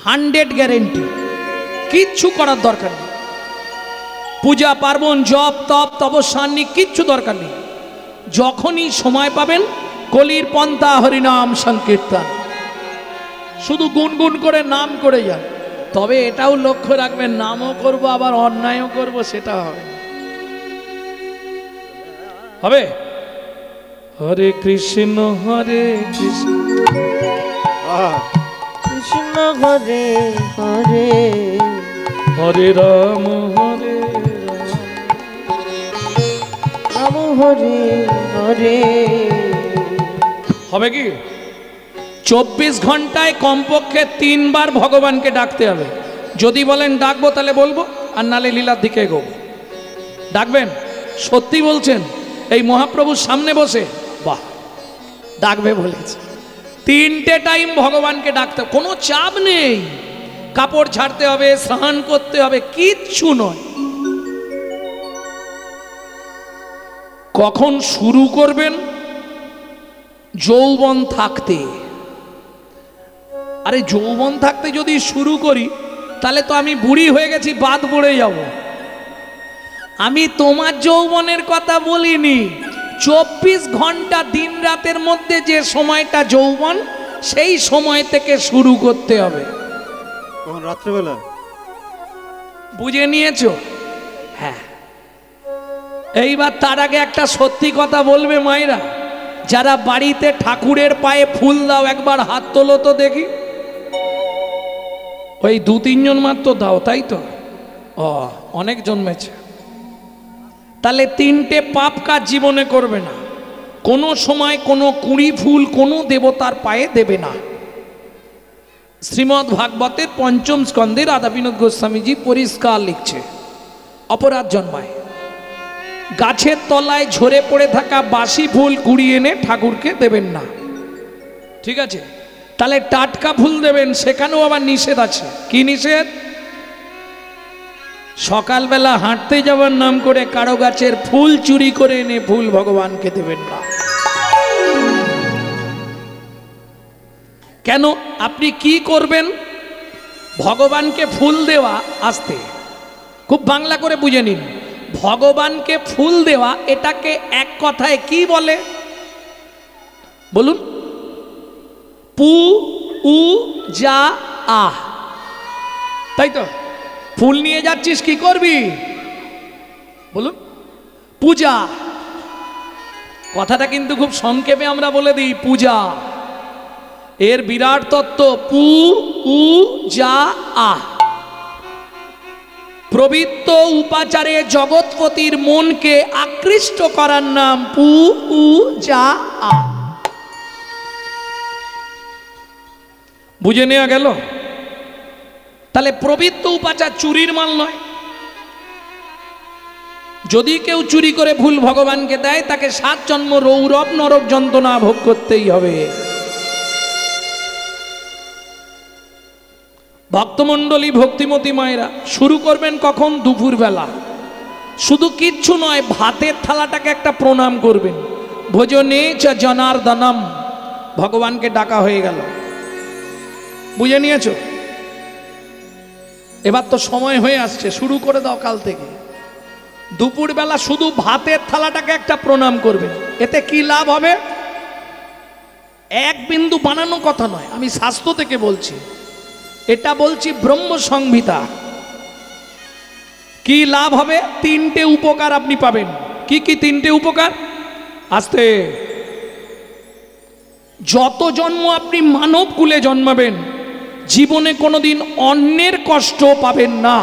100 guarantee, কিচ্ছু করার দরকার নেই। পূজা পার্বণ জপ তপ তপস্যান্নি কিচ্ছু দরকার নেই। যখনই সময় পাবেন কলির পন্থা হরিনাম সংকীর্তন, শুধু গুনগুন করে নাম করে যান। তবে এটাও লক্ষ্য রাখবেন, নামও করব আবার অন্যায়ও করব, সেটা হবে হবে। হরে কৃষ্ণ কৃষ্ণ হরে হরে, হরে রাম রাম হরে হরে। হবে কি 24 ঘন্টায় কমপক্ষে 3 বার ভগবানকে ডাকতে হবে। যদি বলেন ডাকবো তাহলে বলবো, আর নালে লীলার দিকে এগোবো। ডাকবেন? সত্যি বলছেন? এই মহাপ্রভুর সামনে বসে? বাহ, ডাকবে বলেছে। 3টে টাইম ভগবানকে ডাকতে, কোনো চাপ নেই। কাপড় ছাড়তে হবে, স্নান করতে হবে, কিচ্ছু নয়। কখন শুরু করবেন? যৌবন থাকতে। আরে যৌবন থাকতে যদি শুরু করি তাহলে তো আমি বুড়ি হয়ে গেছি, বাদ পড়ে যাব। আমি তোমার যৌবনের কথা বলিনি। 24 ঘন্টা দিন রাতের মধ্যে যে সময়টা যৌবন, সেই সময় থেকে শুরু করতে হবে। কখন? রাত্রেবেলা। বুঝে নিয়েছো? হ্যাঁ। এইবার তার আগে একটা সত্যি কথা বলবে মায়েরা, যারা বাড়িতে ঠাকুরের পায়ে ফুল দাও একবার হাত তোলো তো দেখি। ওই 2-3 জন মাত্র দাও, তাই তো? ও, অনেক জন্মেছে। তাহলে 3টে পাপ কাজ জীবনে করবে না। কোনো সময় কোনো কুঁড়ি ফুল কোনো দেবতার পায়ে দেবে না। শ্রীমদ্ ভাগবতের 5ম স্কন্ধে রাধা বিনোদ গোস্বামীজি পরিষ্কার লিখছে, অপরাধ জন্মায়। গাছের তলায় ঝরে পড়ে থাকা বাসি ফুল কুড়িয়ে এনে ঠাকুরকে দেবেন না, ঠিক আছে? তাহলে টাটকা ফুল দেবেন, সেখানেও আবার নিষেধ আছে। কি নিষেধ? সকালবেলা হাঁটতে যাওয়ার নাম করে কারো গাছের ফুল চুরি করে এনে ফুল ভগবানকে দেবেন না। কেন? আপনি কি করবেন? ভগবানকে ফুল দেওয়া, আসতে খুব বাংলা করে বুঝে নিন। ভগবানকে ফুল দেওয়া, এটাকে এক কথায় কি বলে বলুন? পু উ যা আহ, তাই তো? ফুল নিয়ে যাচ্ছিস, কি করবি বলুন? পূজা। কথাটা কিন্তু খুব সংক্ষেপে আমরা বলে দিই, পূজা। এর বিরাট তত্ত্ব, পু উ যা আহ। প্রবৃত্ত উপাচারে জগৎপতির মনকে আকৃষ্ট করার নাম পু উ যা আ। বুঝে নেওয়া গেল? তাহলে প্রবৃত্ত উপাচার চুরির মাল নয়। যদি কেউ চুরি করে ভুল ভগবানকে দেয়, তাকে 7 জন্ম রৌরব নরক যন্ত্রণা ভোগ করতেই হবে। ভক্তমণ্ডলী, ভক্তিমতী মায়েরা, শুরু করবেন কখন? দুপুর বেলা। শুধু কিচ্ছু নয়, ভাতের থালাটাকে একটা প্রণাম করবেন। ভোজনে চ জনার্দনম, ভগবানকে ডাকা হয়ে গেল। বুঝে নিয়েছো? এবার তো সময় হয়ে আসছে, শুরু করে দাও কাল থেকে। দুপুর বেলা শুধু ভাতের থালাটাকে একটা প্রণাম করবেন। এতে কি লাভ হবে? এক বিন্দু বানানো কথা নয়, আমি শাস্ত্র থেকে বলছি। এটা বলছি ব্রহ্ম সংহিতা। কি লাভ হবে? 3টে উপকার আপনি পাবেন। কি কি 3টে উপকার? আস্তে। যত জন্ম আপনি মানব কুলে জন্মাবেন, জীবনে কোনোদিন অন্যের কষ্ট পাবেন না।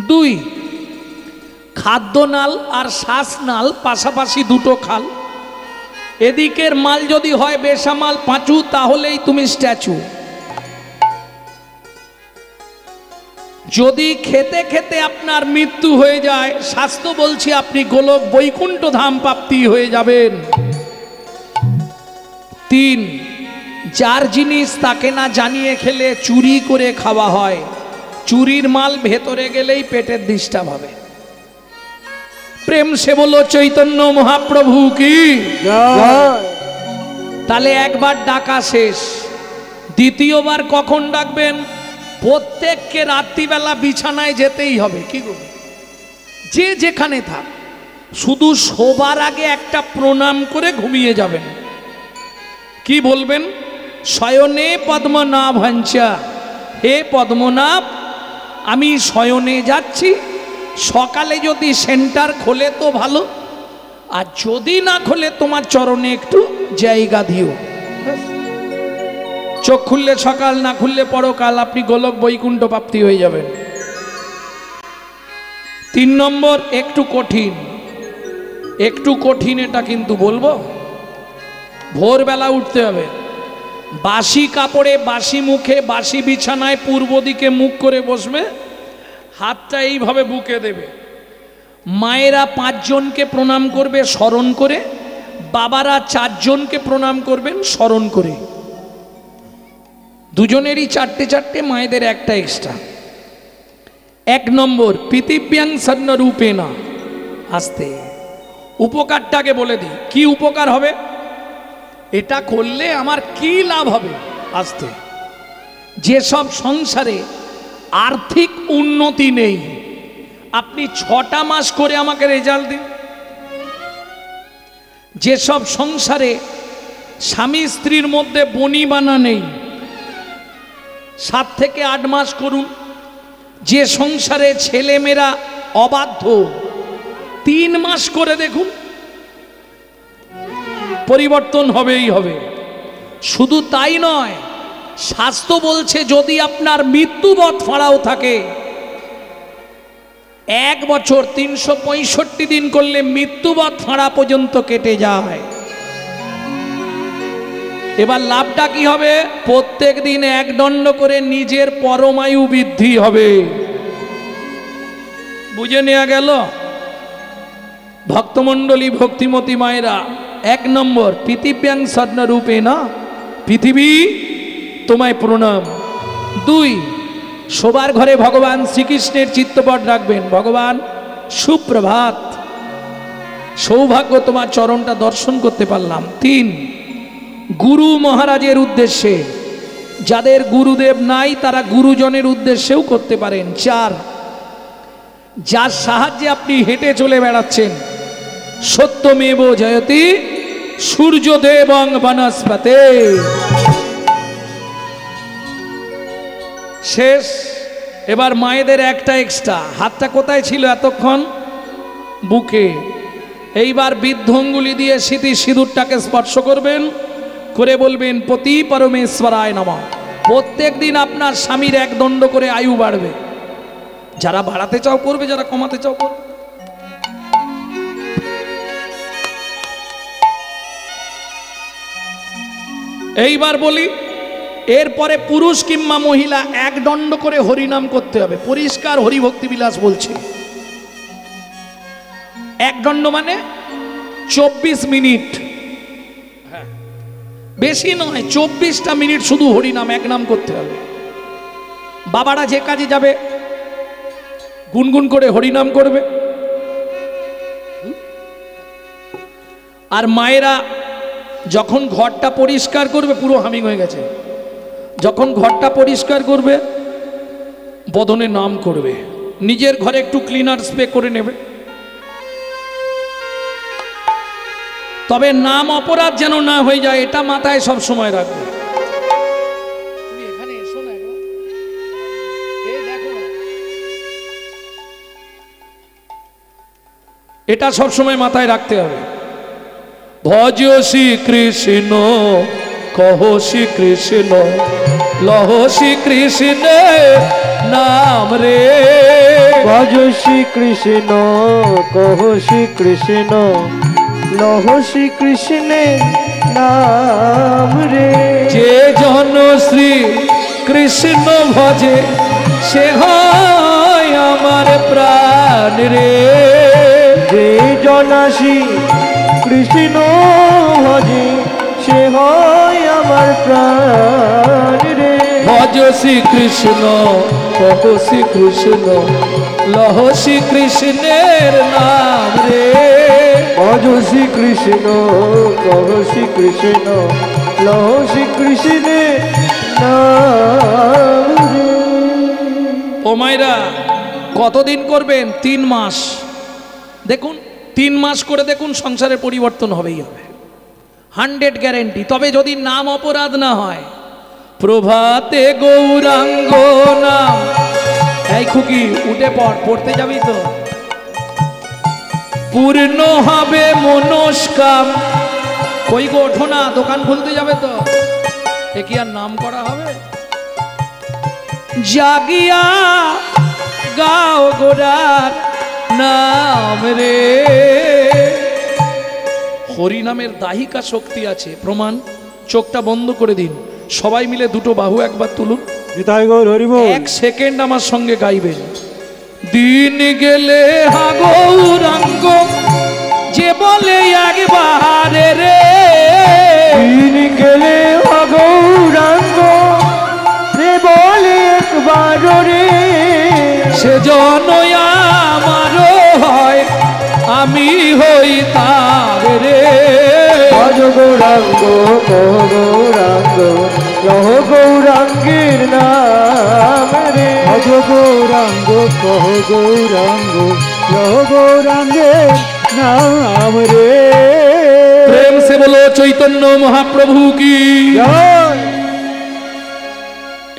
2, খাদ্যনাল আর শ্বাসনাল পাশাপাশি দুটো খাল। এদিকের মাল যদি হয় বেসামাল পাঁচু, তাহলেই তুমি স্ট্যাচু। যদি খেতে খেতে আপনার মৃত্যু হয়ে যায়, শাস্ত্র বলছি আপনি গোলক বৈকুণ্ঠ ধাম প্রাপ্তি হয়ে যাবেন। 3, যার জিনিস তাকে না জানিয়ে খেলে চুরি করে খাওয়া হয়। চুরির মাল ভেতরে গেলেই পেটের ডিস্টার্ব হবে। প্রেম সে বলো চৈতন্য মহাপ্রভু কি। তাহলে একবার ডাকা শেষ। দ্বিতীয়বার কখন ডাকবেন? প্রত্যেককে রাত্রিবেলা বিছানায় যেতেই হবে। কি গো, যে যেখানে থাক, শুধু শোবার আগে একটা প্রণাম করে ঘুমিয়ে যাবেন। কি বলবেন? শয়নে পদ্মনাভাঞ্চা, হে পদ্মনাভ, আমি শয়নে যাচ্ছি, সকালে যদি সেন্টার খোলে তো ভালো, আর যদি না খোলে তোমার চরণে একটু জায়গা দিও। চোখ খুললে সকাল, না খুললে পরকাল, আপনি গোলক বৈকুণ্ঠ প্রাপ্তি হয়ে যাবেন। 3 নম্বর, একটু কঠিন, একটু কঠিন, এটা কিন্তু বলবো। ভোরবেলা উঠতে হবে, বাসি কাপড়ে, বাসি মুখে, বাসি বিছানায় পূর্ব দিকে মুখ করে বসবে, হাতটা এইভাবে বুকে দেবে। মায়েরা 5 জনকে প্রণাম করবে স্মরণ করে, বাবারা 4 জনকে প্রণাম করবেন স্মরণ করে। দুজনেরই 4টে 4টে, মায়েদের একটা এক্সট্রা। 1 নম্বর, পৃথিব্যাং সন্ন রূপে না। আস্তে, উপকারটাকে বলে দিই, কি উপকার হবে, এটা করলে আমার কি লাভ হবে। আস্তে, যেসব সংসারে আর্থিক উন্নতি নেই, আপনি 6টা মাস করে আমাকে রেজাল্ট দিন। যেসব সংসারে স্বামী স্ত্রীর মধ্যে বনিবানা নেই, 7 থেকে 8 মাস করুন। যে সংসারে ছেলেমেয়েরা অবাধ্য, 3 মাস করে দেখুন, পরিবর্তন হবেই হবে। শুধু তাই নয়, শাস্ত্র বলছে যদি আপনার মৃত্যুবৎ ফাঁড়াও থাকে, 1 বছর 365 দিন করলে মৃত্যুবৎ ফাঁড়া পর্যন্ত কেটে যায়। এবার লাভটা কি হবে? প্রত্যেক দিন 1 দণ্ড করে নিজের পরমায়ু বৃদ্ধি হবে। বুঝে নেওয়া গেল? ভক্তমণ্ডলী, ভক্তিমতী মায়েরা, 1 নম্বর, পৃথিব্যাং সদ্নরূপে না, পৃথিবী তোমায় প্রণাম। 2, শোবার ঘরে ভগবান শ্রীকৃষ্ণের চিত্তপট রাখবেন। ভগবান সুপ্রভাত, সৌভাগ্য তোমার চরণটা দর্শন করতে পারলাম। 3, গুরু মহারাজের উদ্দেশ্যে, যাদের গুরুদেব নাই তারা গুরুজনের উদ্দেশ্যেও করতে পারেন। 4, যার সাহায্যে আপনি হেঁটে চলে বেড়াচ্ছেন, সত্যমেব জয়তি সূর্যদেবং বনস্পতে। শেষ। এবার মায়েদের একটা এক্সট্রা, হাতটা কোথায় ছিল এতক্ষণ? বুকে। এইবার বৃদ্ধ অঙ্গুলি দিয়ে স্মৃতি সিঁদুরটাকে স্পর্শ করবেন, করে বলবেন পতি পরমেশ্বরায় নমঃ। প্রত্যেক দিন আপনার স্বামীর 1 দণ্ড করে আয়ু বাড়বে। যারা বাড়াতে চাও করবে, যারা কমাতে চাও করবে। এইবার বলি, এরপরে পুরুষ কিংবা মহিলা 1 দণ্ড করে হরিনাম করতে হবে। পরিষ্কার হরিভক্তি বিলাস বলছে। 1 দণ্ড মানে 24 মিনিট, বেশি নয়, 24টা মিনিট শুধু হরিনাম, 1 নাম করতে হবে। বাবারা যে কাজে যাবে গুনগুন করে হরিনাম করবে, আর মায়েরা যখন ঘরটা পরিষ্কার করবে, পুরো হামিং হয়ে গেছে, যখন ঘরটা পরিষ্কার করবে বদনে নাম করবে। নিজের ঘরে একটু ক্লিনার স্প্রে করে নেবে, তবে নাম অপরাধ যেন না হয়ে যায়, এটা মাথায় সব সময় রাখবে। তুমি এখানে এসো না, এই দেখো, এটা সব সময় মাথায় রাখতে হবে। ভজ শ্রী কৃষ্ণ, কহ শ্রী কৃষ্ণ, লহ শ্রী কৃষ্ণ নাম রে। ভজ শ্রী কৃষ্ণ, কহ শ্রী কৃষ্ণ, লহ শ্রী কৃষ্ণের নাম রে। যে জন শ্রী কৃষ্ণ ভজে, সে হয় আমার প্রাণ রে। যে জন শ্রী কৃষ্ণ ভজে, সে হয় আমার প্রাণ রে। ভজ শ্রী কৃষ্ণ, কহ শ্রী কৃষ্ণ, লহ শ্রী কৃষ্ণের নাম রে। ভজ শ্রী কৃষ্ণ, কহ শ্রী কৃষ্ণ, লহ শ্রী কৃষ্ণের ও মায়েরা কতদিন করবেন? 3 মাস। দেখুন 3 মাস করে দেখুন সংসারের পরিবর্তন হবেই হবে, 100 গ্যারেন্টি। তবে যদি নাম অপরাধ না হয়। প্রভাতে গৌরাঙ্গ নাম। এই খুকি উঠে পড়তে যাবি তো? পূর্ণ হবে মনস্কাম। কই গো ওঠো না, দোকান খুলতে যাবে তো? এ কি আর নাম করা হবে? জাগিয়া গাও গোরার নাম রে। হরি নামের দাহিকা শক্তি আছে, প্রমাণ। চোখটা বন্ধ করে দিন, সবাই মিলে দুটো বাহু একবার তুলুন। নিতাই গৌর হরি বল। 1 সেকেন্ড আমার সঙ্গে গাইবেন। দিন গেলে হা গৌরাঙ্গ যে বলে একবার রে। দিন গেলে হা গৌরাঙ্গ যে বলে একবার রে। সে জন আমার হয়, আমি হই তার রে। ভজ গৌরাঙ্গ কহ গৌরাঙ্গ লহ গৌরাঙ্গের নাম রে। ভজ গৌরাঙ্গ কহ গৌরাঙ্গ লহ গৌরাঙ্গের নাম রে। প্রেম সে বলো চৈতন্য মহাপ্রভু কি জয়।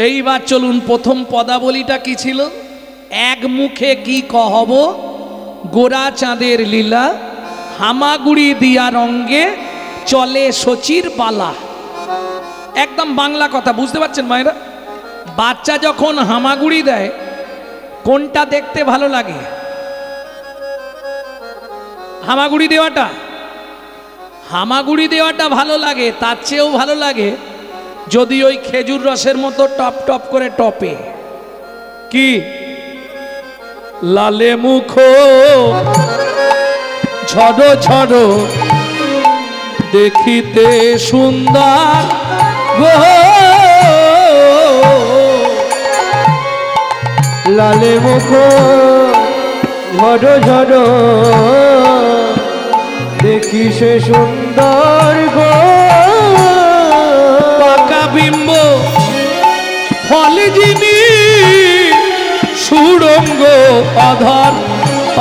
এইবার চলুন, প্রথম পদাবলীটা কি ছিল? এক মুখে কি কহব গোরা চাঁদের লীলা, হামাগুড়ি দিয়া রঙ্গে চলে শচীর পালা। একদম বাংলা কথা, বুঝতে পারছেন মায়েরা? বাচ্চা যখন হামাগুড়ি দেয় কোনটা দেখতে ভালো লাগে? হামাগুড়ি দেওয়াটা। হামাগুড়ি দেওয়াটা ভালো লাগে। তার চেয়েও ভালো লাগে যদি ওই খেজুর রসের মতো টপ টপ করে টপে। কি? লালে মুখ ঝড়ো ঝড়ো দেখিতে সুন্দর গো। লালে মুখ ঝড়ো ঝড়ো দেখি সে সুন্দর গো। পাকা বিম্ব ফল যিনি সুড়ঙ্গ অধর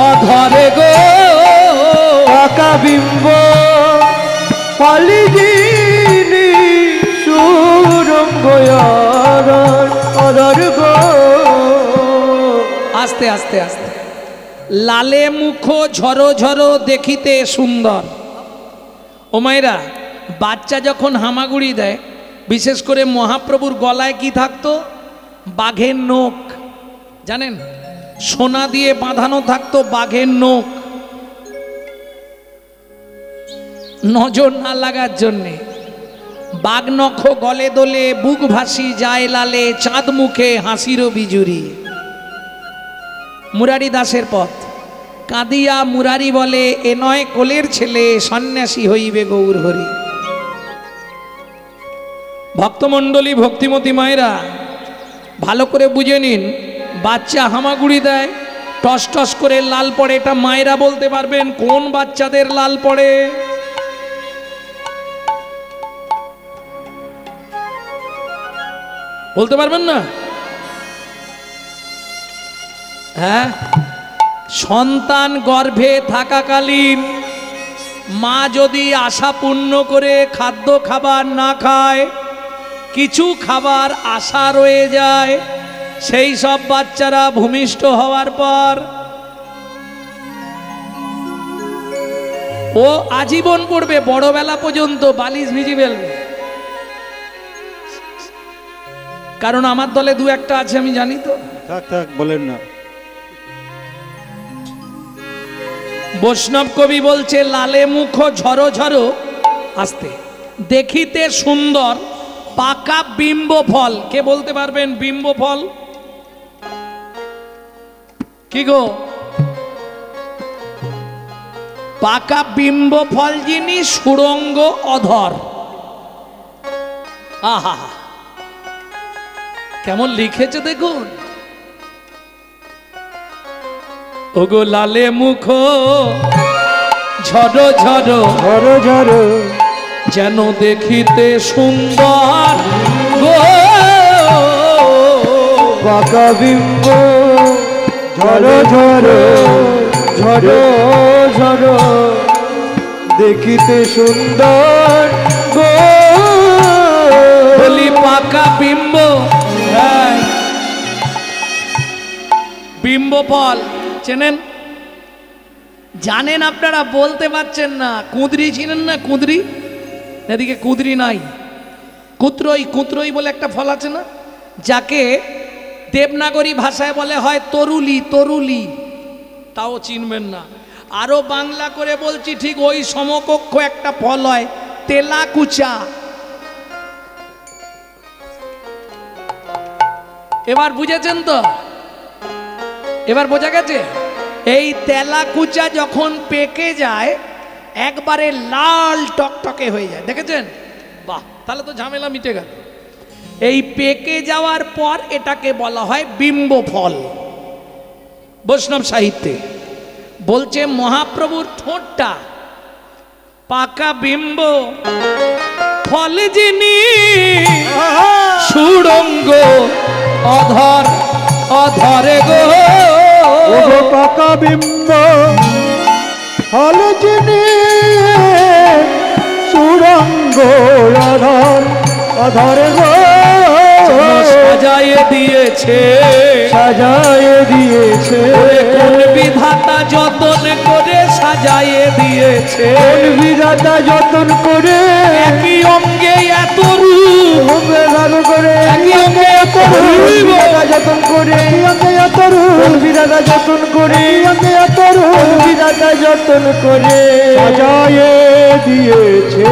অধরে গো। পাকা বিম্ব ফলি যিনি সুরঙ্গ অদর গো। আস্তে আস্তে আস্তে। লালে মুখ ঝরো ঝরো দেখিতে সুন্দর। ও মায়েরা, বাচ্চা যখন হামাগুড়ি দেয়, বিশেষ করে মহাপ্রভুর গলায় কি থাকতো? বাঘের নখ। জানেন, সোনা দিয়ে বাঁধানো থাকতো বাঘের নখ, নজর না লাগার জন্যে। বাঘ নখ গলে দোলে বুক ভাসি যায় লালে, চাঁদ মুখে হাসিরও বিজুরি। মুরারি দাসের পথ। কাঁদিয়া মুরারি বলে, এ নয় কোলের ছেলে, সন্ন্যাসী হইবে গৌর হরি। ভক্তমণ্ডলী, ভক্তিমতী মায়েরা, ভালো করে বুঝে নিন। বাচ্চা হামাগুড়ি দেয়, টস টস করে লাল পড়ে। এটা মায়েরা বলতে পারবেন কোন বাচ্চাদের লাল পড়ে? বলতে পারবেন না? হ্যাঁ, সন্তান গর্ভে থাকাকালীন মা যদি আশা পূর্ণ করে খাদ্য খাবার না খায়, কিছু খাবার আশা রয়ে যায়, সেই সব বাচ্চারা ভূমিষ্ঠ হওয়ার পর ও আজীবন পড়বে, বড়বেলা পর্যন্ত বালিশ ভিজি ফেলবে। কারণ আমার দলে 2-1টা আছে, আমি জানি তো। থাক থাক বলেন না। বৈষ্ণব কবি বলছে, লালে মুখ ঝরো ঝরো আস্তে দেখিতে সুন্দর, পাকা বিম্ব ফল। কে বলতে পারবেন বিম্ব ফল কি গো? পাকা বিম্ব ফল যিনি সুড়ঙ্গ অধর। আহা, কেমন লিখেছে দেখুন। ওগো লালে মুখ ঝড়ো ঝড়ো ঝড়ো ঝড়ো যেন দেখিতে সুন্দর গো। পাকা বিম্ব ঝরো ঝরো ঝরো ঝরো দেখিতে সুন্দর গো বলি পাকা বিম্ব, হ্যাঁ, বিম্ব ফল চেনেন? জানেন আপনারা, বলতে পারছেন না। কুঁদরি চিনেন না? কুঁদরি, এদিকে কুঁদরি নাই, কুত্রই, কুত্রই বলে একটা ফল আছে না, যাকে দেবনাগরী ভাষায় বলে হয় তরুলি, তরুলি, তাও চিনবেন না। আরো বাংলা করে বলছি, ঠিক ওই সমকক্ষ একটা ফল হয় তেলাকুচা। এবার বুঝেছেন তো? এবার বোঝা গেছে? এই তেলাকুচা যখন পেকে যায় একবারে লাল টকটকে হয়ে যায়, দেখেছেন? বাহ, তাহলে তো ঝামেলা মিটে গেল। এই পেকে যাওয়ার পর এটাকে বলা হয় বিম্ব ফল। বৈষ্ণব সাহিত্যে বলছে মহাপ্রভুর ঠোঁটটা পাকা বিম্ব ফল যিনি সুড়ঙ্গ অধর অধরে গো পাকা বিম্ব ফল যিনি সুরঙ্গ অধর অধরে গো সাজায়ে দিয়েছে, সাজায়ে দিয়েছে কোন বিধাতা যতন করে সাজায়ে দিয়েছে, কোন বিধাতা যতন করে একই অঙ্গে এত রূপ, হবে ভালো করে একই অঙ্গে এত রূপ, বিধাতা যতন করে কোন বিধাতা যতন করে কোন বিধাতা যতন করে সাজায়ে দিয়েছে।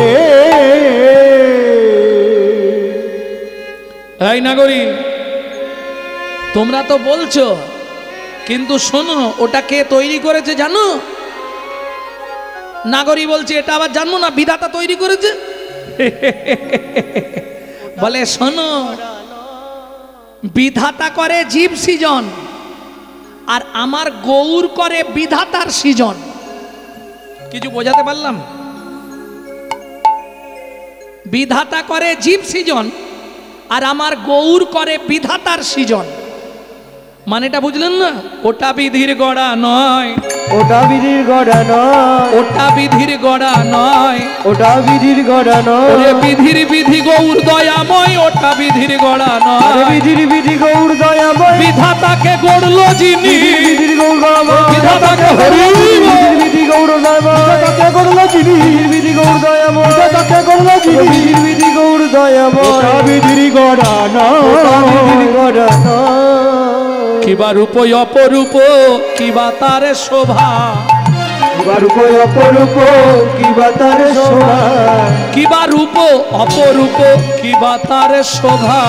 এই নাগরী, তোমরা তো বলছো, কিন্তু শোনো ওটা কে তৈরি করেছে জানো? নাগরী বলছে এটা আবার জানো না, বিধাতা তৈরি করেছে। বলে শোনো, বিধাতা করে জীব সৃজন আর আমার গৌর করে বিধাতার সৃজন। কিছু বোঝাতে পারলাম? বিধাতা করে জীব সৃজন আর আমার গৌর করে বিধাতার সৃজন। মানেটা বুঝলেন না? ওটা বিধির গড়া নয়, ওটা বিধির গড়া নয়, ওটা বিধির গড়া নয়, ওটা বিধির গড়া নয়, ওরে বিধির বিধি গৌর দয়াময়, ওটা বিধির গড়া নয়। বিধির বিধি গৌর দয়াময়, বিধাতাকে গড়লো যিনি, বিধির গৌর দয়াময়, বিধাতাকে হরিব, বিধি গৌর দয়াময়, তাকে করলো যিনি, বিধি গৌর দয়াময়, তাকে করলো যিনি, বিধি গৌর দয়াময়, ওটা বিধির গড়া ওটা বিধির নয়, গড়া নয়। কিবা রূপ অপরূপ, কিবা তার শোভা, কিবা রূপ অপরূপ, কিবা তার শোভা, কিবা রূপ অপরূপ, কিবা তার শোভা,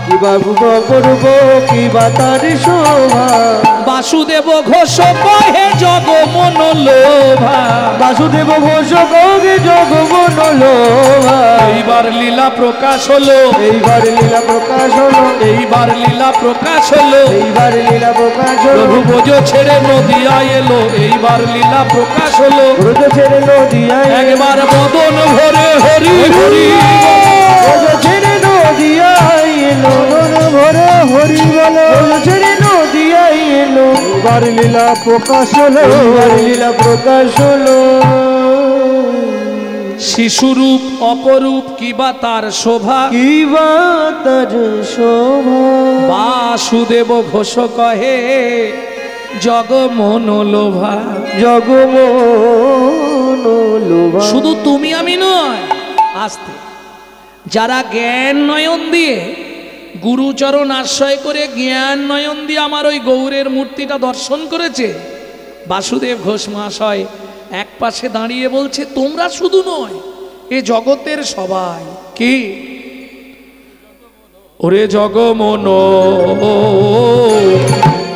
কিবা রূপ অপরূপ, কিবা তার শোভা। বাসুদেব ঘোষ কহে জগ মন লোভা, বাসুদেব ঘোষ কহে জগ মন লোভা। এইবার লীলা প্রকাশ হলো, এইবার লীলা প্রকাশ হলো, এইবার লীলা প্রকাশ হলো, এইবার লীলা প্রকাশ হলো, প্রভু বোঝ ছেড়ে নদিয়ায় এলো, এইবার লীলা প্রকাশ হলো। ব্রজ ছেড়ে নদিয়ায়, একবার বদন ভরে হরি হরি, ব্রজ ছেড়ে নদিয়ায় এলো, মন ভরে হরি বলো, ব্রজ ছেড়ে নদিয়ায় এলো, এবার লীলা প্রকাশ হলো, এইবার লীলা প্রকাশ হলো। শিশুরূপ অপরূপ কিবা তার শোভা, কিবা তার শোভা। বাসুদেব ঘোষ কহে জগ মন লোভা। জগ মন লোভা। শুধু তুমি আমি নয়, আস্তে যারা জ্ঞান নয়ন দিয়ে গুরুচরণ আশ্রয় করে জ্ঞান নয়ন দিয়ে আমার ওই গৌরের মূর্তিটা দর্শন করেছে, বাসুদেব ঘোষ মহাশয় এক পাশে দাঁড়িয়ে বলছে তোমরা শুধু নয়, এ জগতের সবাই। কি ওরে জগমন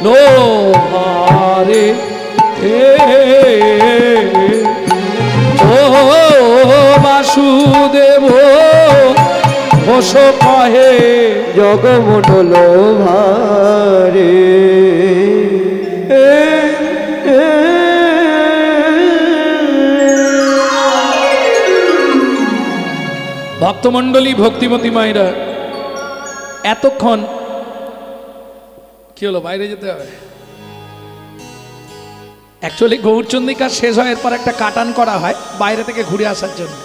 লোহারে ও বাসুদেব ঘোষ কহে জগ মন লোভা রে। ভক্তমণ্ডলী ভক্তিমতী মায়েরা, এতক্ষণ কি হলো? বাইরে যেতে হবে? অ্যাকচুয়ালি গৌরচন্দ্রিকা শেষ হয় এরপর একটা কাটান করা হয় বাইরে থেকে ঘুরে আসার জন্য,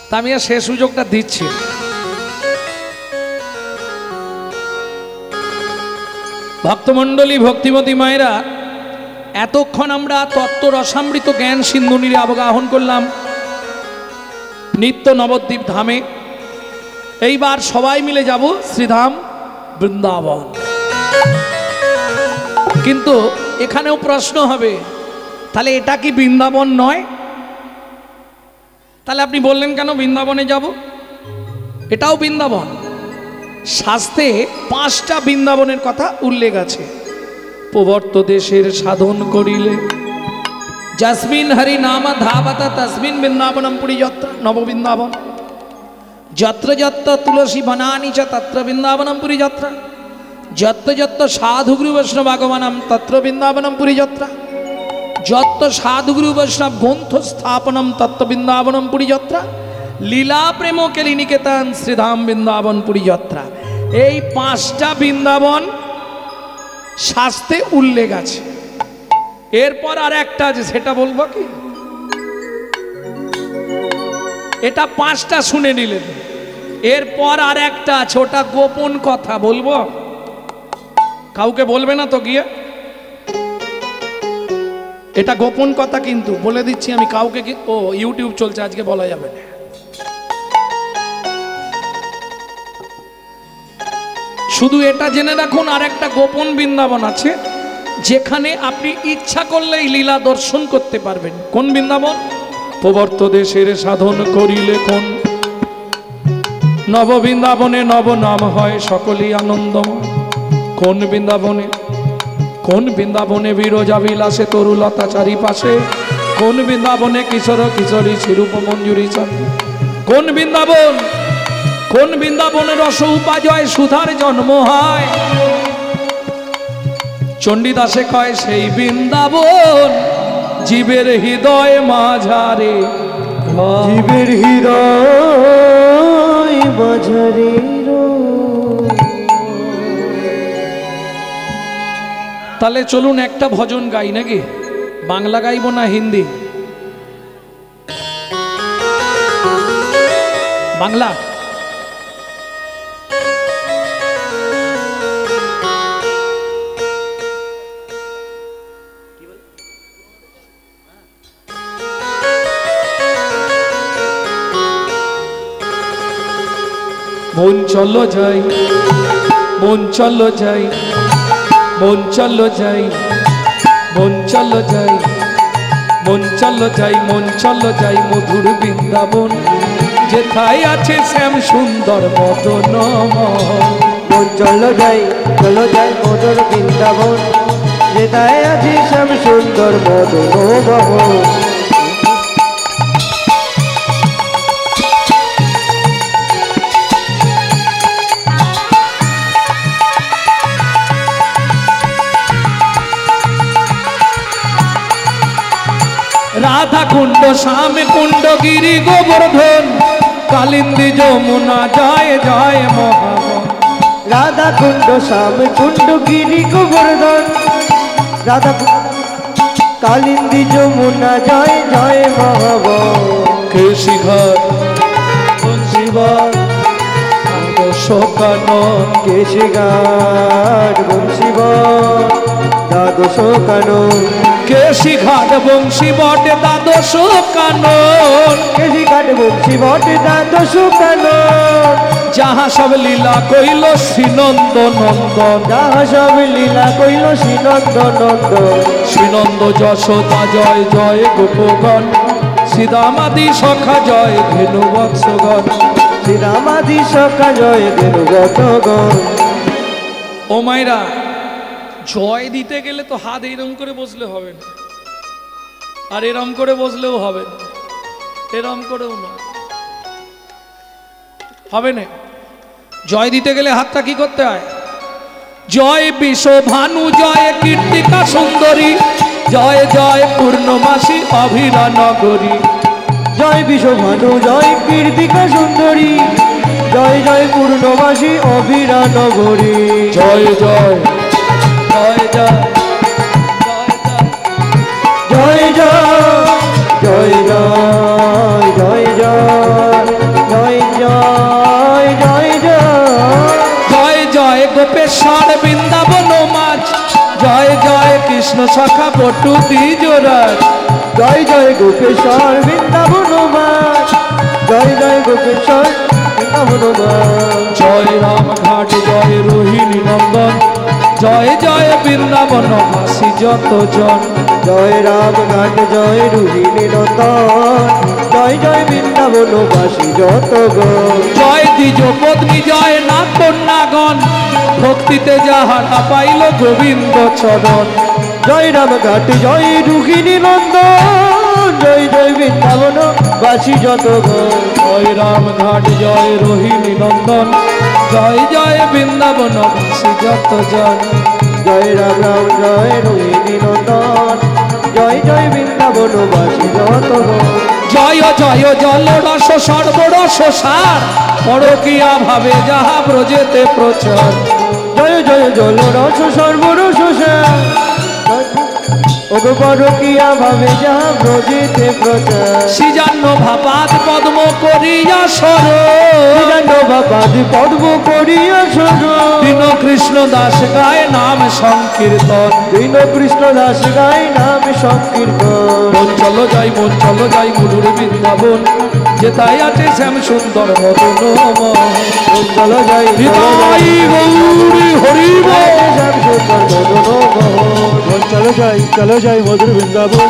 তা আমি আর শেষ সুযোগটা দিচ্ছি। ভক্তমণ্ডলী, ভক্তিমতী মায়েরা, এতক্ষণ আমরা তত্ত্ব রসামৃত জ্ঞান সিন্ধু নীরে অবগাহন করলাম নিত্য নবদ্বীপ ধামে। এইবার সবাই মিলে যাব শ্রীধাম বৃন্দাবন। কিন্তু এখানেও প্রশ্ন হবে, তাহলে এটা কি বৃন্দাবন নয়? তাহলে আপনি বললেন কেন বৃন্দাবনে যাব? এটাও বৃন্দাবন। শাস্ত্রে 5টা বৃন্দাবনের কথা উল্লেখ আছে। প্রবর্ত দেশের সাধন করিলে যস্মিন হরি নাম ধাবতা তস্মিন বৃন্দাবনম পুরী যত্র নববৃন্দাবন, যত্র যত্র তুলসী বনানি চ তত্র বৃন্দাবনম পুরী যত্র, যত্র যত্র সাধুগুরু বৈষ্ণব আগমনম তত্র বৃন্দাবনম পুরী যত্র, যত্র সাধুগুরু বৈষ্ণব গ্রন্থ স্থাপনম তত্র বৃন্দাবনম পুরী যত্র, লীলা প্রেম কেলি নিকেতন শ্রীধাম বৃন্দাবন পুরী যত্র। এই 5টা বৃন্দাবন শাস্ত্রে উল্লেখ আছে। এরপর আর একটা আছে, সেটা বলবো কি? এটা 5টা শুনে নিলেন। এরপর আর একটা আছে, ওটা গোপন কথা, বলবো? কাউকে বলবে না তো গিয়ে? এটা গোপন কথা কিন্তু বলে দিচ্ছি আমি, কাউকে কি? ও ইউটিউব চলছে, আজকে বলা যাবে না। শুধু এটা জেনে রাখুন, আর একটা গোপন বৃন্দাবন আছে যেখানে আপনি ইচ্ছা করলেই লীলা দর্শন করতে পারবেন। কোন বৃন্দাবন? প্রবর্ত দেশের সাধন করিলে কোন নব বৃন্দাবনে নব নাম হয় সকলেই আনন্দময়। কোন বৃন্দাবনে? কোন বৃন্দাবনে বিরজা বিলাসে তরুলতা চারিপাশে, কোন বৃন্দাবনে কিশোর কিশোরী শিরূপ মঞ্জুরি চাঁদে, কোন বৃন্দাবন? কোন বৃন্দাবনে রস উপাজয় সুধার জন্ম হয়। চণ্ডীদাসে কয় সেই বৃন্দাবন জীবের হৃদয় মাঝারে, জীবের হৃদয় মাঝারে। তাহলে চলুন একটা ভজন গাই নাকি? বাংলা গাইব না হিন্দি? বাংলা। মন চলো যাই, মন চলো যাই, মন চলো যাই, মন চলো যাই, মন চলো যাই, মন চলো যাই মধুর বৃন্দাবন, যেথায় আছে শ্যাম সুন্দর মদন। মন চলো যাই মধুর বৃন্দাবন, যেথায় আছে শ্যাম সুন্দর মদন। রাধা কুণ্ড শ্যাম কুণ্ড গিরি গোবর্ধন, কালিন্দী যমুনা জয় জয় মহাবন। রাধা কুণ্ড শ্যাম কুণ্ড গিরি গোবর্ধন, রাধা কালিন্দী যমুনা জয় জয় মহাবন। কেশি ঘর বংশীবর শোকানন, কেশি ঘাট বংশীবর দ্বাদশ কানন, কেশি ঘাট বংশী বটে দ্বাদশ কানন, কেশি ঘাট বংশীবর দ্বাদশ কানন। যাহা সব লীলা কইল শ্রীনন্দ নন্দন, যাহা সব লীলা কইল শ্রীনন্দ নন্দন। শ্রীনন্দ যশোদা জয় জয় গোপগণ, শ্রীদামাদি সখা জয় ধেনু বৎসগণ, শ্রীরামাদি সখা জয় ধেনু বৎসগণ। ও মায়েরা, জয় দিতে গেলে তো হাত এরম করে বসলে হবে না, আর এরম করে বসলেও হবে না, এরম করেও না, হবে না। জয় দিতে গেলে হাতটা কি করতে হয়? জয় বিশ্ব ভানু জয় কীর্তিকা সুন্দরী, জয় জয় পূর্ণমাসী অভিরা নগরী। জয় বিশ্বভানু জয় কীর্তিকা সুন্দরী, জয় জয় পূর্ণবাসী অভিরা নগরী। জয় জয় জয় জয় জয় জয় গোপেশ্বর বৃন্দাবন মাঝ জয় জয় কৃষ্ণ সখা পটু দ্বিজরাজ জয় জয় গোপেশ্বর বৃন্দাবন মাঝ জয় জয় গোপেশ্বর বৃন্দাবন মাঝ জয় রাম ঘাট জয় রোহিণী নন্দন জয় জয় বৃন্দাবন বাসী যত জন জয় রাম ঘাট জয় রোহিণী নন্দন জয় জয় বৃন্দাবন বাসী যত গণ জয় দ্বিজ পত্নী জয় না কন্যাগণ ভক্তিতে যাহারা পাইল গোবিন্দ চরণ জয় রাম ঘাট জয় রোহিণী নন্দন জয় জয় বৃন্দাবন বাসী যত গণ জয় রাম ঘাট জয় রোহিণী নন্দন জয় জয় বৃন্দাবন বাসী যত জন জয় রাম রাম জয় রোহিণী নন্দন জয় জয় বৃন্দাবন বাসী যত গণ জয় জয় জল রস সর্বরস সার পরকিয়া ভাবে যাহা ব্রজেতে প্রচার জয় জয় জল রস সর্বরস পরকিয়া ভাবে যাহা ব্রজেতে প্রচার সিজান্ন ভাপাত পদ্ম করিয়া সর বাবাদি পদ্ম করিয়া সর দীন কৃষ্ণ দাস গায় নাম সংকীর্তন দীন কৃষ্ণ দাস গায় নাম সংকীর্তন মন চলো যাই গুরুর বৃন্দাবন যেতাই আছে শ্যাম সুন্দর মদন চলো যাই হৃদয় গৌরী হরিব শ্যাম সুন্দর মদন চলো যাই মধুর বৃন্দাবন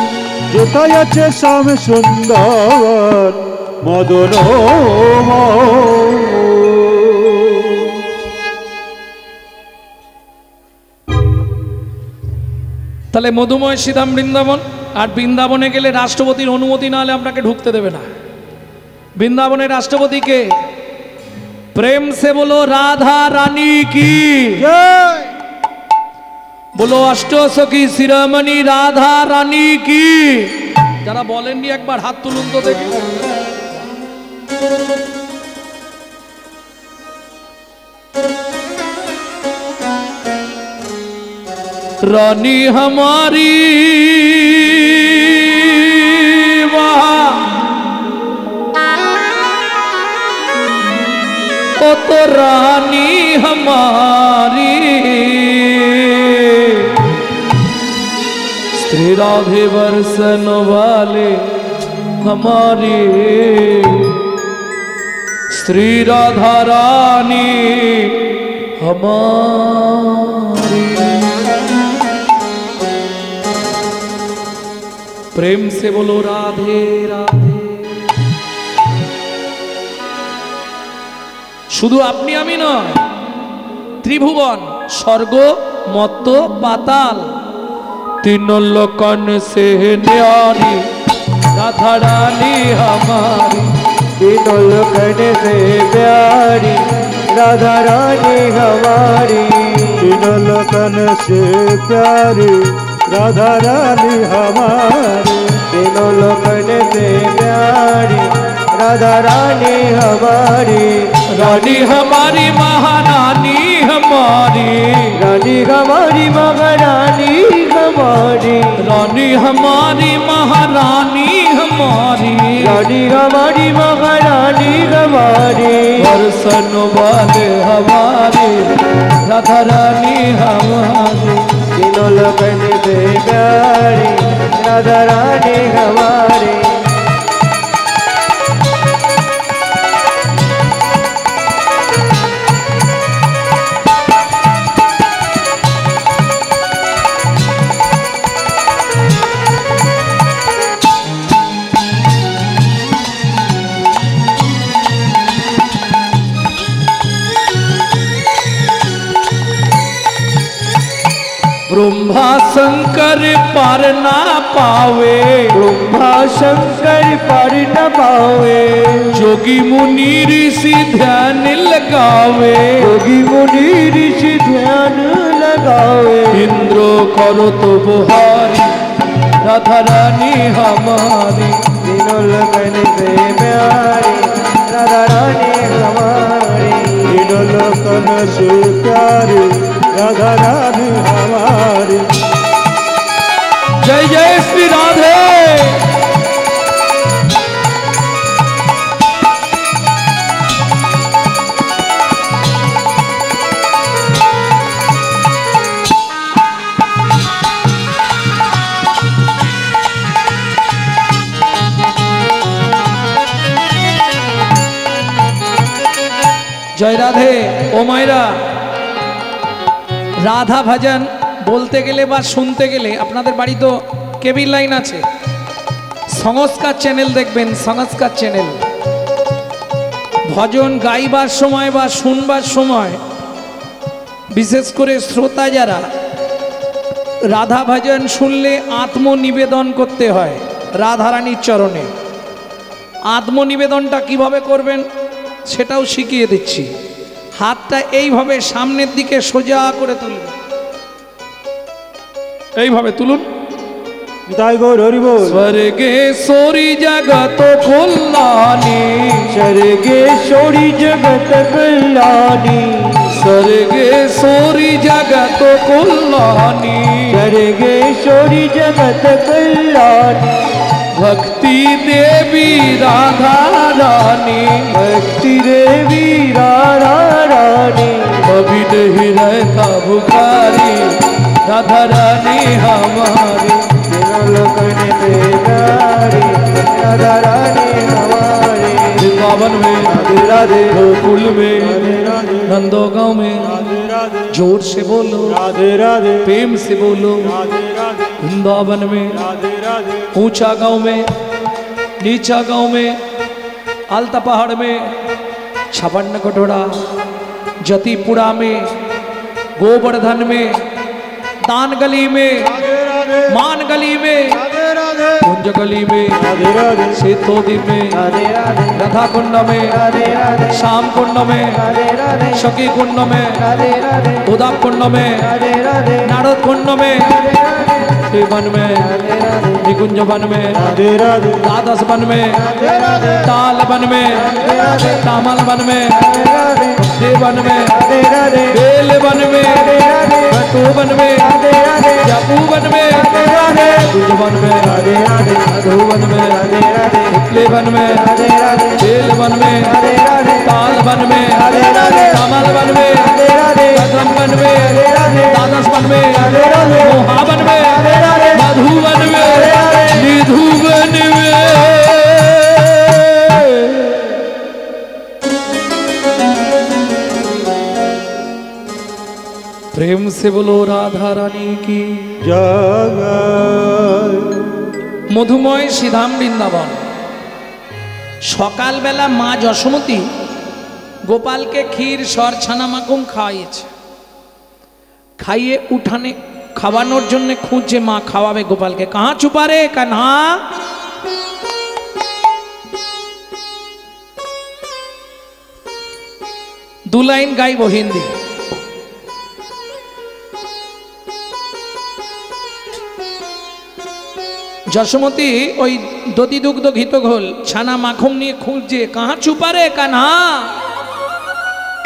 যেটাই আছে শ্যাম সুন্দর মদন তাহলে মধুময় শ্রীধাম বৃন্দাবন আর বৃন্দাবনে গেলে রাষ্ট্রপতির অনুমতি না হলে আপনাকে ঢুকতে দেবে না বৃন্দাবনের রাষ্ট্রপতিকে প্রেম সে বলো রাধা রানী কি বলো অষ্ট সখী শিরোমণি রাধা রানী কি যারা বলেননি একবার হাত তুলুন তো দেখি रानी हमारी वहाँ ओ तो रानी हमारी स्त्री राधे वर्षन वाले हमारी स्त्री राधा रानी हमारी प्रेम से बोलो राधे राधे শুধু আপনি আমি নয় ত্রিভুবন স্বর্গ মত্ত পাতাল तीनों लोकन से न्यारी राधा रानी हमारी तीनों लोकन से प्यारी राधा रानी हमारी तीनों लोकन से प्यारी राधा रानी हमारी तीनों लोकन से प्यारी राधा रानी हमारी रानी हमारी महारानी हमारी रानी हमारी महारानी हमारी रानी हमारी महारानी हमारी रानी हमारी महारानी हमारी दर्शन वाले हमारी राधा रानी हमारी तीनों लोकन से प्यारी राधा रानी हमारी ब्रह्मा शंकर पार ना पावे ब्रह्मा शंकर पार न पावे जोगी मुनि ऋषि ध्यान लगावे योगी मुनि ऋषि ध्यान लगावे इंद्रो करो तो बुहारी राधा रानी हमारी तीनों लोकन से प्यारी राधा रानी हमारी तीनों लोकन से प्यारी राधा रानी हमारी जय जय श्री राधे জয় রাধে। ও মায়েরা, রাধা ভজন বলতে গেলে বা শুনতে গেলে আপনাদের বাড়ি তো কেবিল লাইন আছে, সংস্কার চ্যানেল দেখবেন, সংস্কার চ্যানেল। ভজন গাইবার সময় বা শুনবার সময় বিশেষ করে শ্রোতা যারা রাধা ভজন শুনলে আত্মনিবেদন করতে হয় রাধারানীর চরণে। আত্মনিবেদনটা কিভাবে করবেন সেটাও শিখিয়ে দিচ্ছি। হাতটা এইভাবে সামনের দিকে সোজা করে তুলবেন, এইভাবে তুলুন। তাই গৌর হরি বল। স্বর্গেশ্বরী জগত কল্যাণী, স্বর্গেশ্বরী জগত কল্যাণী, স্বর্গেশ্বরী জগত কল্যাণী, স্বর্গেশ্বরী জগত কল্যাণী, ভক্তি দেবী রাধা রানী, ভক্তি দেবী রাধা রানী, कभी नहीं रहता भुखारी राधा रानी हमारी, लोकन बेगारी राधा रानी हमारी। वृंदावन में राधे राधे, गोकुल में राधे राधे, नंदोगांव में, राधे राधे, जोर से बोलो, राधे राधे, प्रेम से बोलो। राधे राधे, वृंदावन में, राधे राधे, ऊंचा गांव में, नीचा गांव में, आलता पहाड़ में, छपन्न कटोरा, जतीपुरा में, गोवर्धन में, दान गली में, राधे राधे, मान गली में, राधे राधे, कुंज गली में, राधे राधे, सेतोदी में, राधे राधे, राधा कुंड में, राधे राधे, श्याम कुंड में, राधे राधे, सखी कुंड में, राधे राधे, उदा कुंड में, राधे राधे, नारद कुंड में, वन में, निकुंज वन में, राधे राधे, द्वादश वन में, राधे राधे, ताल वन में, तामल वन में, वन में, राधे राधे, बेल वन में, बटू वन में, जपू वन में, कुंज वन में, मधु वन में, उपले वन में, बेल वन में, ताल वन में, तामल वन में, कदम वन में, द्वादश वन में, मोहा वन में, मधु वन में, निधु वन में। प्रेम से बोलो राधा रानी की जय। মধুময় শ্রীধাম বৃন্দাবন। সকালবেলা মা যশোমতী গোপালকে ক্ষীর সর ছানা মাখন খাওয়াইছে, খাইয়ে উঠানে খাওয়ানোর জন্য খুঁজছে মা খাওয়াবে গোপালকে। কাহা ছুপা রে কাन्हा, দু লাইন গাইব হিন্দি। যশোমতী ওই দধি দুগ্ধ ঘিত ঘোল ছানা মাখন নিয়ে খুঁজছে, কাহা ছুপা রে কাन्हा।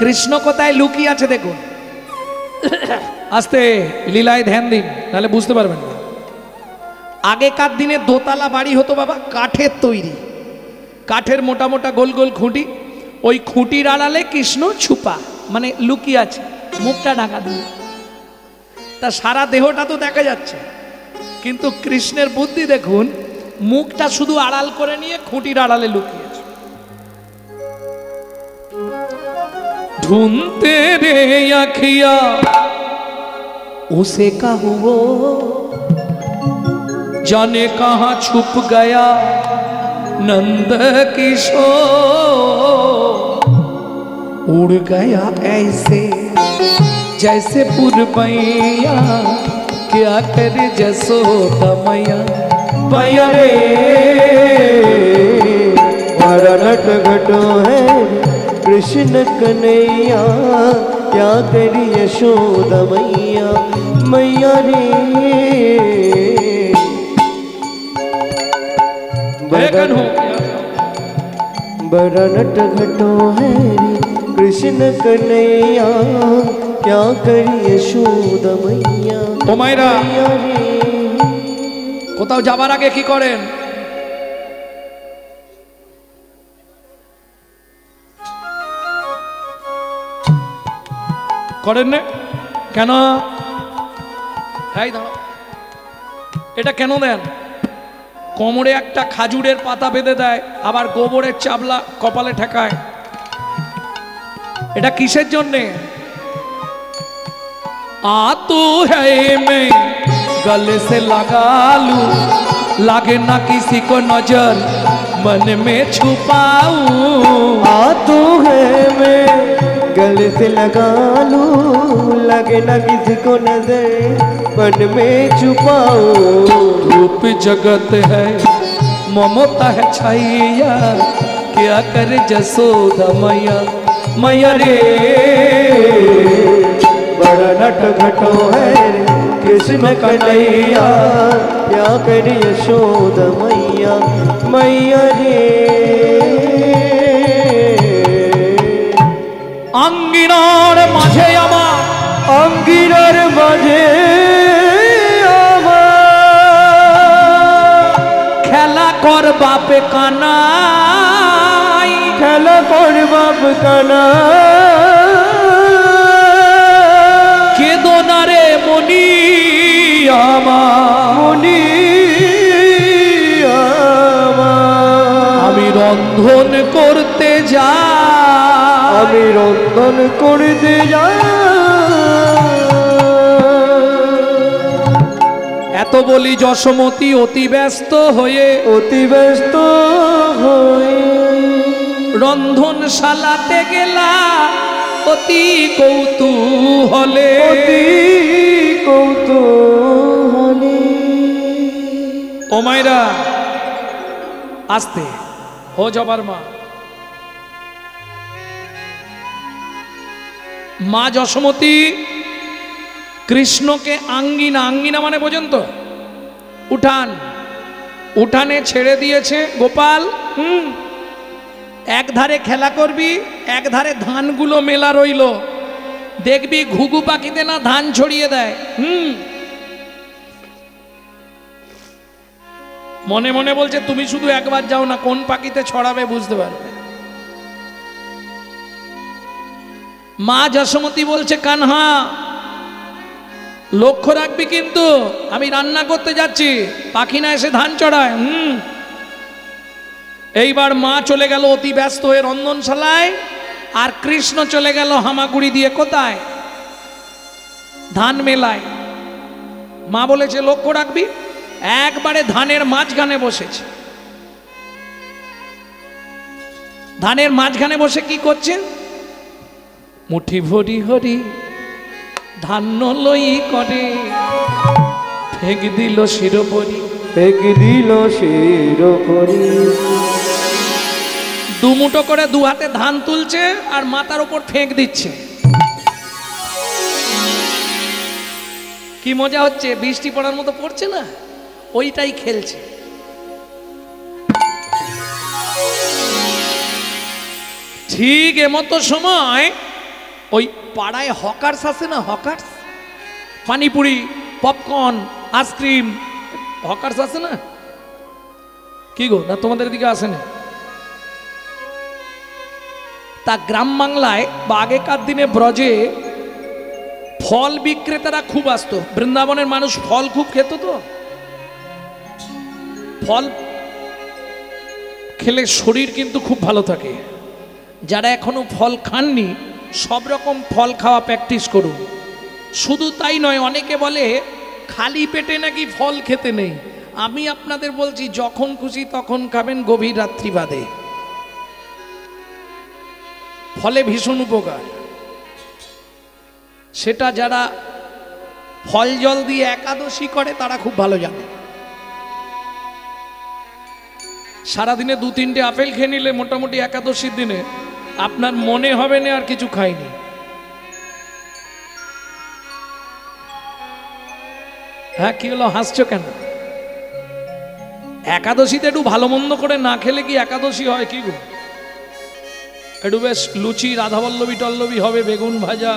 কৃষ্ণ কোথায় লুকিয়ে আছে দেখুন। আস্তে লীলায় ধ্যান দিন, তাহলে বুঝতে পারবেন না। আগেকার দিনে দোতলা বাড়ি হতো বাবা, কাঠের তৈরি, কাঠের মোটা মোটা গোল গোল খুঁটি, ওই খুঁটির আড়ালে কৃষ্ণ ছুপা মানে লুকিয়ে আছে, মুখটা ঢাকা দিয়ে। তা সারা দেহটা তো দেখা যাচ্ছে, কিন্তু কৃষ্ণের বুদ্ধি দেখুন, মুখটা শুধু আড়াল করে নিয়ে খুঁটির আড়ালে লুকিয়েছে। ढूंढते रे अखिया उसे कहूँ वो, जाने कहाँ छुप गया नंद किशोर। उड़ गया ऐसे जैसे पुरबैया, क्या करे जसोदा मैया मैया रे। बड़ा नट घटो है कृष्ण कन्हैया, क्या करी यशोदा मैया मैया रे। बड़ा नट घटो है कृष्ण कन्हैया, क्या करी यशोदा मैया ও মায়েরা, मैया रे। কোথাও যাবার আগে কি করেন? করেন না কেন? এটা কেন দেন? কোমরে একটা খাজুরের পাতা বেঁধে দেয়, আবার গোবরের চাবলা কপালে ঠেকায়। এটা কিসের জন্যে? आ तू है मैं गले से लगा लूं, लागे ना किसी को नजर मन में छुपाऊं। आ तू है मैं गले से लगा लूं, लगे ना किसी को नजर मन में छुपाऊं। रूप जगत है ममता है छैया, क्या करे जसोदा मैया मैया रे। बड़ा नट घटो है कृष्ण कन्हैया, क्या करे यशोदा मैया मैया रे। আঙ্গিনার মাঝে আমার, অঙ্গিনার মাঝে আমার, খেলা কর বাপে কানাই, খেলা কর বাপ কানা। কেদো না রে মনি আমার, মনি আমার, আমি রন্ধন করতে যা, আমি রন্ধন করতে যা। এত বলি যশোমতি অতি ব্যস্ত হয়ে, অতি ব্যস্ত হয়ে রন্ধনশালাতে গেলা অতি কৌতূহলে, অতি কৌতূহলে। ও মায়েরা আস্তে হো জবার মা। মা যশোমতী কৃষ্ণকে আঙ্গিনা, আঙ্গিনা মানে বোঝেন তো, উঠান, উঠানে ছেড়ে দিয়েছে গোপাল। এক ধারে খেলা করবি, এক ধারে ধানগুলো মেলা রইল, দেখবি ঘুঘু পাখিতে না ধান ছড়িয়ে দেয়। মনে মনে বলছে তুমি শুধু একবার যাও না, কোন পাখিতে ছড়াবে বুঝতে পারবে। মা যশোমতী বলছে কানহা লক্ষ্য রাখবি কিন্তু, আমি রান্না করতে যাচ্ছি, পাখি না এসে ধান চড়ায়। এইবার মা চলে গেল অতি ব্যস্ত হয়ে রন্ধনশালায়, আর কৃষ্ণ চলে গেল হামাগুড়ি দিয়ে কোথায়? ধান মেলায়। মা বলেছে লক্ষ্য রাখবি, একবারে ধানের মাঝখানে বসেছে। ধানের মাঝখানে বসে কি করছে? মুঠি ভরি হরি ধান্য লই করে, ফেক দিল শিরোপরি, ফেক দিল শিরোপরি। দুমুটো করে দু হাতে ধান তুলছে আর মাথার উপর ফেক দিচ্ছে। কি মজা হচ্ছে, বৃষ্টি পড়ার মতো পড়ছে না, ওইটাই খেলছে। ঠিক এমতো সময় ওই পাড়ায় হকার্স আছে না, hawkers, panipuri, popcorn, ice cream, hawkers আছে না? কি গো, না তোমাদের দিকে আসে না? তা গ্রাম বাংলায় বা আগেকার দিনে ব্রজে ফল বিক্রেতারা খুব আসতো। বৃন্দাবনের মানুষ ফল খুব খেত, তো ফল খেলে শরীর কিন্তু খুব ভালো থাকে। যারা এখনো ফল খাননি সব রকম ফল খাওয়া প্র্যাকটিস করুন। শুধু তাই নয়, অনেকে বলে খালি পেটে নাকি ফল খেতে নেই। আমি আপনাদের বলছি যখন খুশি তখন খাবেন, গভীর রাত্রি বাদে। ফলে ভীষণ উপকার। সেটা যারা ফল জল দিয়ে একাদশী করে তারা খুব ভালো জানে। সারাদিনে 2-3টে আপেল খেয়ে নিলে মোটামুটি একাদশীর দিনে আপনার মনে হবে না আর কিছু খাইনি। হ্যাঁ, কি হলো, হাসছো কেন? একাদশীতে একটু ভালো মন্দ করে না খেলে কি একাদশী হয়? কি গো, একটু বেশ লুচি, রাধাবল্লভী টল্লভী হবে, বেগুন ভাজা।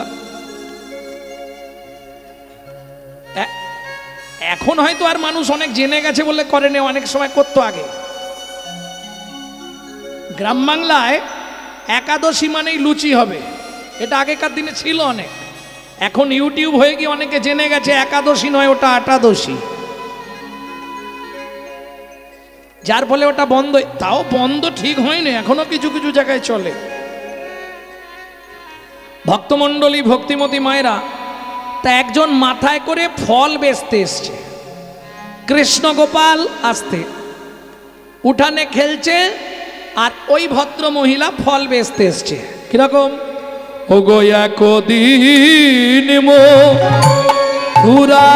এখন হয়তো আর মানুষ অনেক জেনে গেছে বলে করে না, অনেক সময় করতো আগে। গ্রাম বাংলায় একাদশী মানেই লুচি হবে, এটা আগেকার দিনে ছিল অনেক। এখন ইউটিউব হয়ে গিয়ে অনেকে জেনে গেছে একাদশী নয়, ওটা আটাদশী। যার ফলে ওটা বন্ধ, তাও বন্ধ ঠিক হয়নি, এখনো কিছু কিছু জায়গায় চলে। ভক্তমণ্ডলী ভক্তিমতী মায়েরা, তা একজন মাথায় করে ফল বেচতে এসছে। কৃষ্ণ গোপাল আসতে উঠানে খেলছে, আর ওই ভদ্র মহিলা ফল বেচতে এসছে। কিরকম? ও গো একদিন মথুরা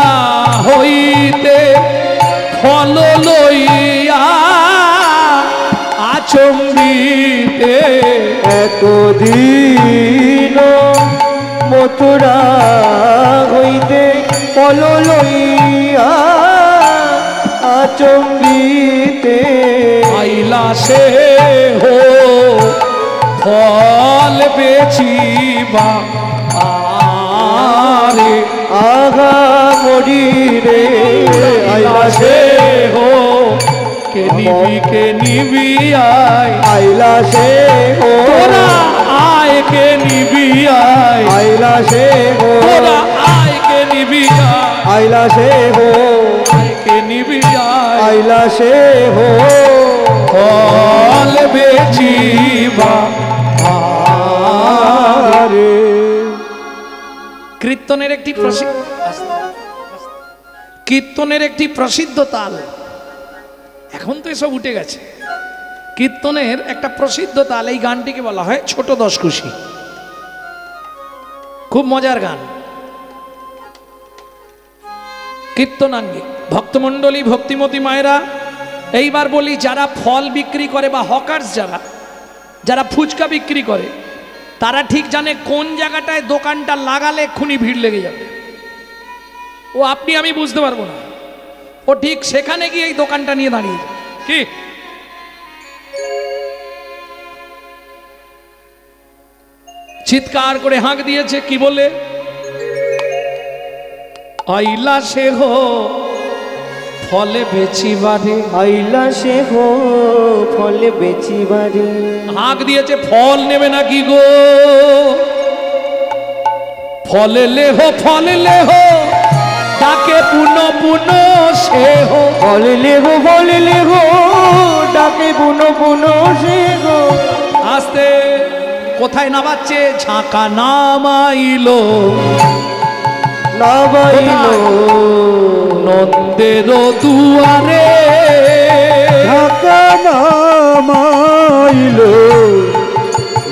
হইতে ফল লইয়া আচম্বিতে, একদিন মথুরা হইতে ফল লইয়া আচম্বিতে, আইলা সে হো ফল বেচিবা আরে, আগা মরি রে আইলা সে হো কে নিবি আয়, আইলা সে হো তোরা আয় কে নিবি আয়, আইলা সে হো তোরা আয় কে নিবি আয়, আইলা সে হো আয় কে নিবি আয়, আইলা সে হো ফল বেচিবা আরে। কীর্তনের একটি কীর্তনের একটি প্রসিদ্ধ তাল, এখন তো এসব উঠে গেছে। কীর্তনের একটা প্রসিদ্ধ তাল, এই গানটিকে বলা হয় ছোট দশকুশি। খুব মজার গান। কীর্তনাঙ্গী ভক্তমণ্ডলী ভক্তিমতী মায়েরা, এইবার বলি, যারা ফল বিক্রি করে বা হকার্স, যারা ফুচকা বিক্রি করে, তারা ঠিক জানে কোন জায়গাটায় দোকানটা লাগালে এক্ষুনি ভিড় লেগে যাবে। ও আপনি আমি বুঝতে পারবো না, ও ঠিক সেখানে গিয়ে এই দোকানটা নিয়ে দাঁড়িয়ে যাবে। কি চিৎকার করে হাঁক দিয়েছে, কি বলে? আইলা সে হো ফলে বেচিবারে, আইলা সে হো ফল বেচিবারে, হাঁক দিয়েছে, ফল নেবে নাকি গো? ফলে লেহো ডাকে পুনো পুনো সে হো, ফল লেগো ডাকে বুনো বুনো সে গো। আস্তে কোথায় নামাচ্ছে? ঝাঁকা নামাইলো, নামাইলো নন্দের দুয়ারে, ঢাকা নামাইলো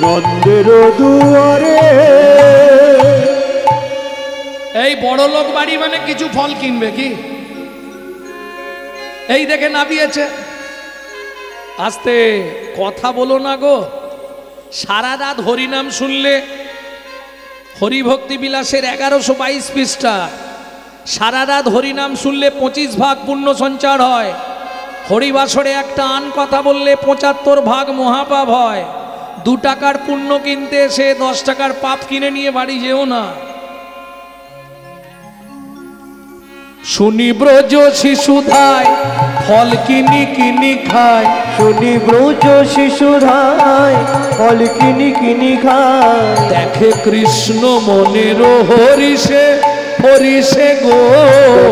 নন্দের দুয়ারে। এই বড় লোক বাড়ি মানে কিছু ফল কিনবে কি? এই দেখে নামিয়েছে। আস্তে কথা বলো না গো, সারা রাত হরিনাম শুনলে, হরিভক্তি বিলাসের 1122 পৃষ্ঠা, সারা রাত হরিনাম শুনলে 25 ভাগ পুণ্য সঞ্চার হয়। হরিবাসরে একটা আন কথা বললে 75 ভাগ মহাপাপ হয়। 2 টাকার পুণ্য কিনতে এসে 10 টাকার পাপ কিনে নিয়ে বাড়ি যেও না। শুনি ব্রজ শিশুধায় ফল কিনি কিনি খায়, শুনি ব্রজ শিশুধায় ফল কিনি কিনি খায়, দেখে কৃষ্ণ মনের হরিষে হরিষে গো,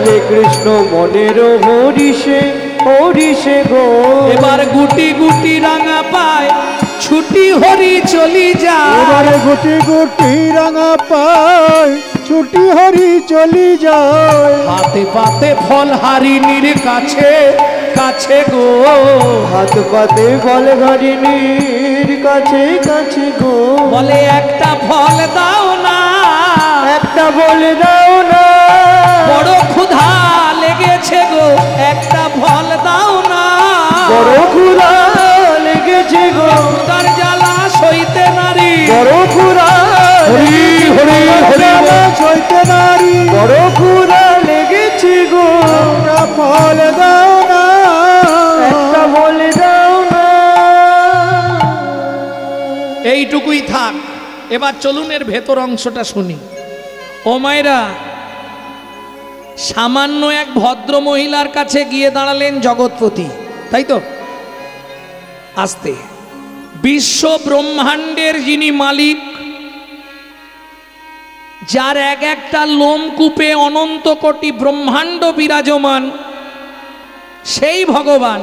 দেখে কৃষ্ণ মনের হরিষে হরিষে গো। এবার গুটি গুটি রাঙা পায় ছুটি হরি চলি যায়, এবারে গুটি গুটি রাঙা পায় ছুটি হরি চলি যায়। হাতে পাতে ফল হারিনীর কাছে কাছে গো, হাত পাতে ফল হারিনীর কাছে কাছে গো। বলে একটা ফল দাও না, একটা বলে দাও না, বড় ক্ষুধা লেগেছে গো, একটা ফল দাও না, বড় ক্ষুধা লেগেছে গো, তার জ্বালা সইতে নারী, বড় ক্ষুধা হরি হরি হরি বল। সইতে নারী, বড় ক্ষুধা লেগেছে গো, একটা ফল দাও না, একটা বলে দাও না। এইটুকুই থাক, এবার চলুন এর ভেতর অংশটা শুনি। ও মায়েরা, সামান্য এক ভদ্র মহিলার কাছে গিয়ে দাঁড়ালেন জগৎপতি, তাই তো? আস্তে, বিশ্ব ব্রহ্মাণ্ডের যিনি মালিক, যার এক একটা লোমকূপে অনন্ত কোটি ব্রহ্মাণ্ড বিরাজমান, সেই ভগবান